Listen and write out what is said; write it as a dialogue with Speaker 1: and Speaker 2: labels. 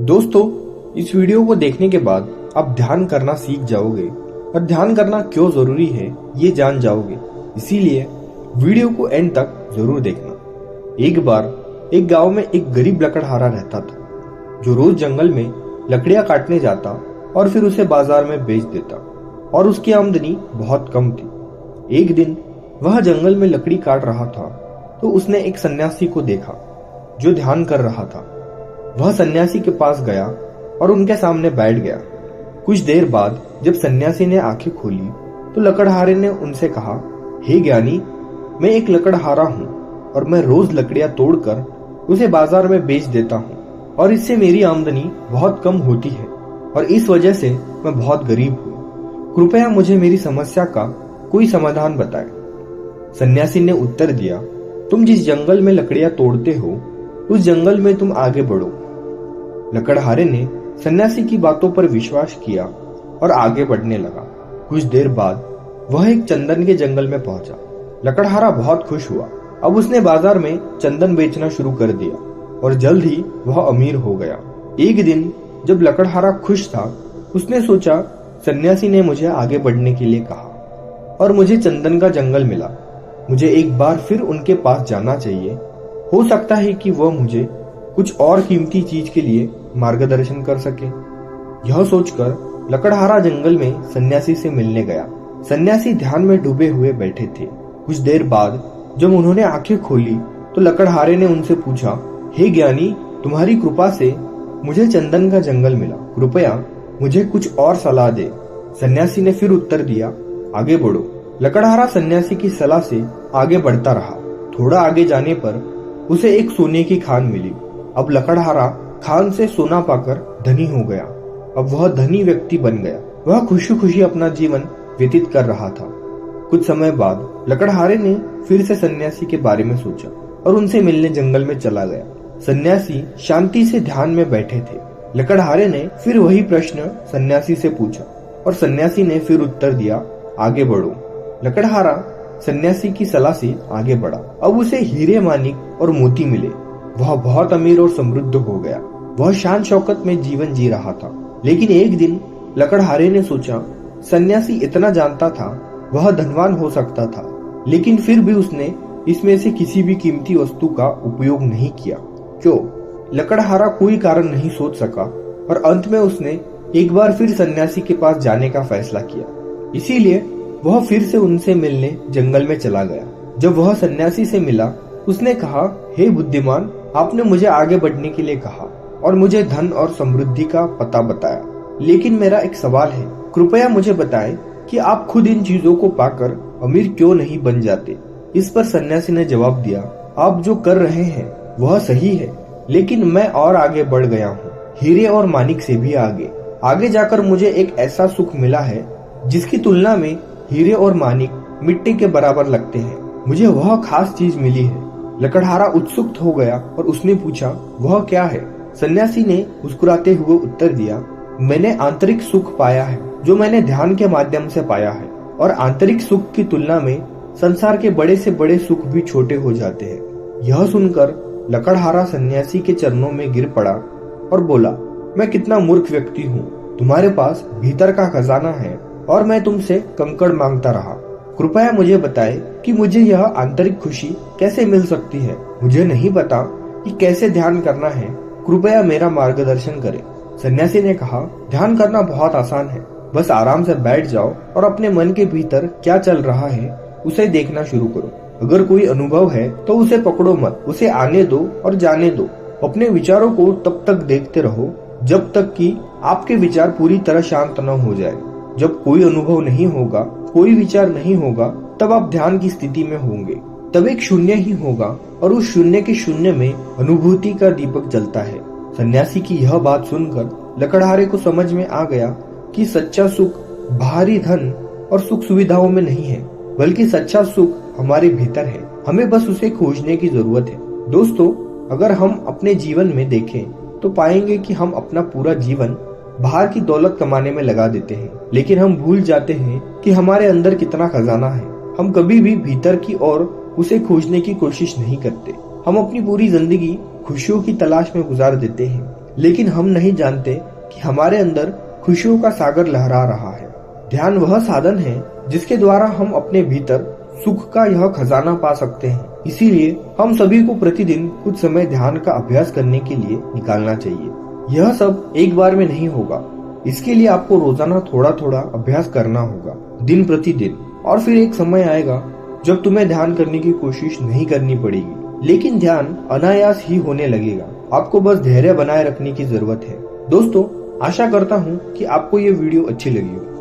Speaker 1: दोस्तों, इस वीडियो को देखने के बाद आप ध्यान करना सीख जाओगे और ध्यान करना क्यों जरूरी है ये जान जाओगे। इसीलिए वीडियो को एंड तक जरूर देखना। एक बार एक गांव में एक गरीब लकड़हारा रहता था जो रोज जंगल में लकड़ियां काटने जाता और फिर उसे बाजार में बेच देता और उसकी आमदनी बहुत कम थी। एक दिन वह जंगल में लकड़ी काट रहा था तो उसने एक सन्यासी को देखा जो ध्यान कर रहा था। वह सन्यासी के पास गया और उनके सामने बैठ गया। कुछ देर बाद जब सन्यासी ने आंखें खोली तो लकड़हारे ने उनसे कहा, हे ज्ञानी, मैं एक लकड़हारा हूँ और मैं रोज लकड़ियां तोड़कर उसे बाजार में बेच देता हूँ और इससे मेरी आमदनी बहुत कम होती है और इस वजह से मैं बहुत गरीब हूँ। कृपया मुझे मेरी समस्या का कोई समाधान बताएं। सन्यासी ने उत्तर दिया, तुम जिस जंगल में लकड़ियां तोड़ते हो उस जंगल में तुम आगे बढ़ो। लकड़हारे ने सन्यासी की बातों पर विश्वास किया और आगे बढ़ने लगा। कुछ देर बाद वह एक चंदन के जंगल में पहुंचा। लकड़हारा बहुत खुश हुआ। अब उसने बाजार में चंदन बेचना शुरू कर दिया और जल्द ही वह अमीर हो गया। एक दिन जब लकड़हारा खुश था, उसने सोचा, सन्यासी ने मुझे आगे बढ़ने के लिए कहा और मुझे चंदन का जंगल मिला। मुझे एक बार फिर उनके पास जाना चाहिए। हो सकता है कि वह मुझे कुछ और कीमती चीज के लिए मार्गदर्शन कर सके। यह सोचकर लकड़हारा जंगल में सन्यासी से मिलने गया। सन्यासी ध्यान में डूबे हुए बैठे थे। कुछ देर बाद जब उन्होंने आंखें खोली तो लकड़हारे ने उनसे पूछा, हे ज्ञानी, तुम्हारी कृपा से मुझे चंदन का जंगल मिला। कृपया मुझे कुछ और सलाह दे। सन्यासी ने फिर उत्तर दिया, आगे बढ़ो। लकड़हारा सन्यासी की सलाह से आगे बढ़ता रहा। थोड़ा आगे जाने पर उसे एक सोने की खान मिली। अब लकड़हारा खान से सोना पाकर धनी हो गया। अब वह धनी व्यक्ति बन गया। वह खुशी खुशी अपना जीवन व्यतीत कर रहा था। कुछ समय बाद लकड़हारे ने फिर से सन्यासी के बारे में सोचा और उनसे मिलने जंगल में चला गया। सन्यासी शांति से ध्यान में बैठे थे। लकड़हारे ने फिर वही प्रश्न सन्यासी से पूछा और सन्यासी ने फिर उत्तर दिया, आगे बढ़ो। लकड़हारा सन्यासी की सलाह से आगे बढ़ा। अब उसे हीरे, मानिक और मोती मिले। वह बहुत अमीर और समृद्ध हो गया। वह शान शौकत में जीवन जी रहा था। लेकिन एक दिन लकड़हारे ने सोचा, सन्यासी इतना जानता था, वह धनवान हो सकता था, लेकिन फिर भी उसने इसमें से किसी भी कीमती वस्तु का उपयोग नहीं किया। क्यों? लकड़हारा कोई कारण नहीं सोच सका और अंत में उसने एक बार फिर सन्यासी के पास जाने का फैसला किया। इसीलिए वह फिर से उनसे मिलने जंगल में चला गया। जब वह सन्यासी से मिला, उसने कहा, हे बुद्धिमान, आपने मुझे आगे बढ़ने के लिए कहा और मुझे धन और समृद्धि का पता बताया, लेकिन मेरा एक सवाल है। कृपया मुझे बताएं कि आप खुद इन चीजों को पाकर अमीर क्यों नहीं बन जाते। इस पर सन्यासी ने जवाब दिया, आप जो कर रहे हैं वह सही है, लेकिन मैं और आगे बढ़ गया हूँ, हीरे और मानिक से भी आगे। आगे जाकर मुझे एक ऐसा सुख मिला है जिसकी तुलना में हीरे और मानिक मिट्टी के बराबर लगते हैं। मुझे वह खास चीज मिली है। लकड़हारा उत्सुक हो गया और उसने पूछा, वह क्या है? सन्यासी ने मुस्कुराते हुए उत्तर दिया, मैंने आंतरिक सुख पाया है जो मैंने ध्यान के माध्यम से पाया है, और आंतरिक सुख की तुलना में संसार के बड़े से बड़े सुख भी छोटे हो जाते हैं। यह सुनकर लकड़हारा सन्यासी के चरणों में गिर पड़ा और बोला, मैं कितना मूर्ख व्यक्ति हूँ। तुम्हारे पास भीतर का खजाना है और मैं तुमसे कंकड़ मांगता रहा। कृपया मुझे बताएं कि मुझे यह आंतरिक खुशी कैसे मिल सकती है। मुझे नहीं पता कि कैसे ध्यान करना है। कृपया मेरा मार्गदर्शन करें। सन्यासी ने कहा, ध्यान करना बहुत आसान है। बस आराम से बैठ जाओ और अपने मन के भीतर क्या चल रहा है उसे देखना शुरू करो। अगर कोई अनुभव है तो उसे पकड़ो मत, उसे आने दो और जाने दो। अपने विचारों को तब तक देखते रहो जब तक कि आपके विचार पूरी तरह शांत न हो जाए। जब कोई अनुभव नहीं होगा, कोई विचार नहीं होगा, तब आप ध्यान की स्थिति में होंगे। तब एक शून्य ही होगा और उस शून्य के शून्य में अनुभूति का दीपक जलता है। सन्यासी की यह बात सुनकर लकड़हारे को समझ में आ गया कि सच्चा सुख बाहरी धन और सुख सुविधाओं में नहीं है, बल्कि सच्चा सुख हमारे भीतर है। हमें बस उसे खोजने की जरूरत है। दोस्तों, अगर हम अपने जीवन में देखें तो पाएंगे कि हम अपना पूरा जीवन बाहर की दौलत कमाने में लगा देते हैं, लेकिन हम भूल जाते हैं कि हमारे अंदर कितना खजाना है। हम कभी भी भीतर की ओर उसे खोजने की कोशिश नहीं करते। हम अपनी पूरी जिंदगी खुशियों की तलाश में गुजार देते हैं, लेकिन हम नहीं जानते कि हमारे अंदर खुशियों का सागर लहरा रहा है। ध्यान वह साधन है जिसके द्वारा हम अपने भीतर सुख का यह खजाना पा सकते हैं। इसीलिए हम सभी को प्रतिदिन कुछ समय ध्यान का अभ्यास करने के लिए निकालना चाहिए। यह सब एक बार में नहीं होगा, इसके लिए आपको रोजाना थोड़ा थोड़ा अभ्यास करना होगा, दिन प्रतिदिन। और फिर एक समय आएगा जब तुम्हें ध्यान करने की कोशिश नहीं करनी पड़ेगी, लेकिन ध्यान अनायास ही होने लगेगा। आपको बस धैर्य बनाए रखने की जरूरत है। दोस्तों, आशा करता हूँ कि आपको ये वीडियो अच्छी लगी हो।